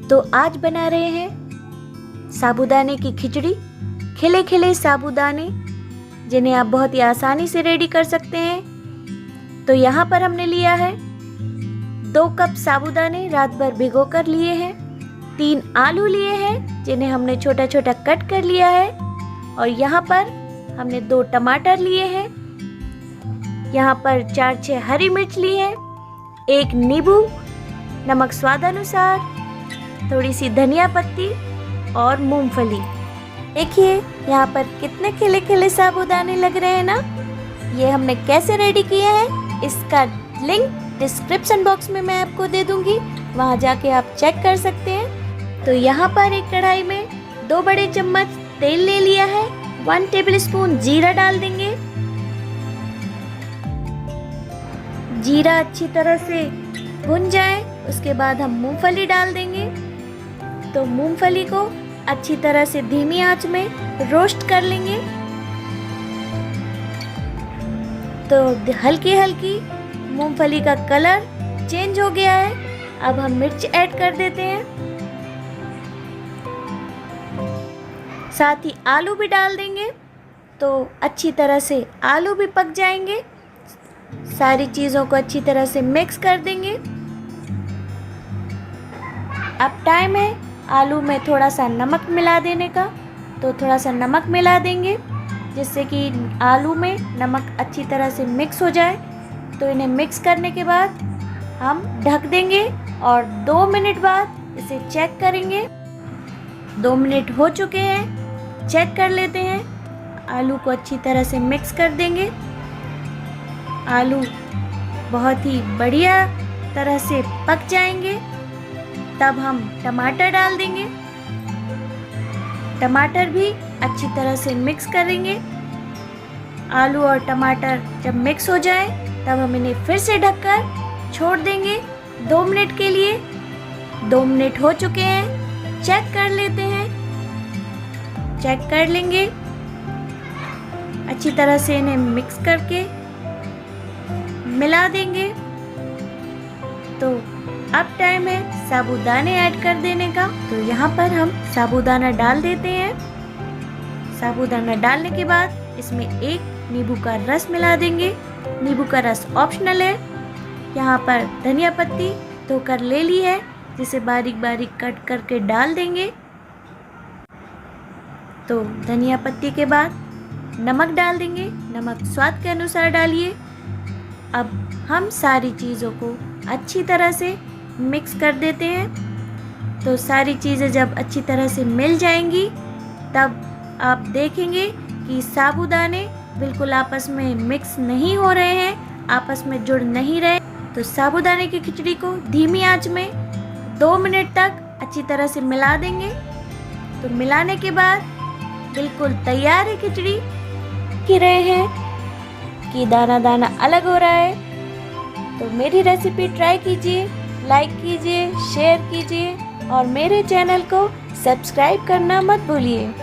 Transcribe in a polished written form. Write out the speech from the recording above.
तो आज बना रहे हैं साबूदाने की खिचड़ी। खिले खिले साबूदाने जिन्हें आप बहुत ही आसानी से रेडी कर सकते हैं। तो यहाँ पर हमने लिया है 2 कप साबूदाने रात भर भिगो कर लिए हैं। 3 आलू लिए हैं जिन्हें हमने छोटा छोटा कट कर लिया है। और यहाँ पर हमने 2 टमाटर लिए हैं। यहाँ पर 4-6 हरी मिर्च ली है, 1 नींबू, नमक स्वादानुसार, थोड़ी सी धनिया पत्ती और मूंगफली। देखिए यहाँ पर कितने खिले खिले साबूदाने लग रहे हैं ना। ये हमने कैसे रेडी किए हैं इसका लिंक डिस्क्रिप्शन बॉक्स में मैं आपको दे दूंगी, वहाँ जाके आप चेक कर सकते हैं। तो यहाँ पर एक कढ़ाई में 2 बड़े चम्मच तेल ले लिया है। 1 टेबलस्पून जीरा डाल देंगे। जीरा अच्छी तरह से भुन जाए उसके बाद हम मूंगफली डाल देंगे। तो मूंगफली को अच्छी तरह से धीमी आंच में रोस्ट कर लेंगे। तो हल्की हल्की मूंगफली का कलर चेंज हो गया है। अब हम मिर्च ऐड कर देते हैं, साथ ही आलू भी डाल देंगे। तो अच्छी तरह से आलू भी पक जाएंगे। सारी चीज़ों को अच्छी तरह से मिक्स कर देंगे। अब टाइम है आलू में थोड़ा सा नमक मिला देने का। तो थोड़ा सा नमक मिला देंगे जिससे कि आलू में नमक अच्छी तरह से मिक्स हो जाए। तो इन्हें मिक्स करने के बाद हम ढक देंगे और 2 मिनट बाद इसे चेक करेंगे। 2 मिनट हो चुके हैं, चेक कर लेते हैं। आलू को अच्छी तरह से मिक्स कर देंगे। आलू बहुत ही बढ़िया तरह से पक जाएंगे। तब हम टमाटर डाल देंगे। टमाटर भी अच्छी तरह से मिक्स करेंगे। आलू और टमाटर जब मिक्स हो जाए तब हम इन्हें फिर से ढककर छोड़ देंगे 2 मिनट के लिए। 2 मिनट हो चुके हैं, चेक कर लेते हैं। चेक कर लेंगे। अच्छी तरह से इन्हें मिक्स करके मिला देंगे। तो अब टाइम है साबूदाने ऐड कर देने का। तो यहाँ पर हम साबूदाना डाल देते हैं। साबूदाना डालने के बाद इसमें 1 नींबू का रस मिला देंगे। नींबू का रस ऑप्शनल है। यहाँ पर धनिया पत्ती धोकर ले ली है जिसे बारीक बारीक कट करके डाल देंगे। तो धनिया पत्ती के बाद नमक डाल देंगे। नमक स्वाद के अनुसार डालिए। अब हम सारी चीज़ों को अच्छी तरह से मिक्स कर देते हैं। तो सारी चीज़ें जब अच्छी तरह से मिल जाएंगी तब आप देखेंगे कि साबूदाने बिल्कुल आपस में मिक्स नहीं हो रहे हैं, आपस में जुड़ नहीं रहे। तो साबूदाने की खिचड़ी को धीमी आंच में 2 मिनट तक अच्छी तरह से मिला देंगे। तो मिलाने के बाद बिल्कुल तैयार है खिचड़ी। कि रहे हैं कि दाना दाना अलग हो रहा है। तो मेरी रेसिपी ट्राई कीजिए, लाइक कीजिए, शेयर कीजिए और मेरे चैनल को सब्सक्राइब करना मत भूलिए।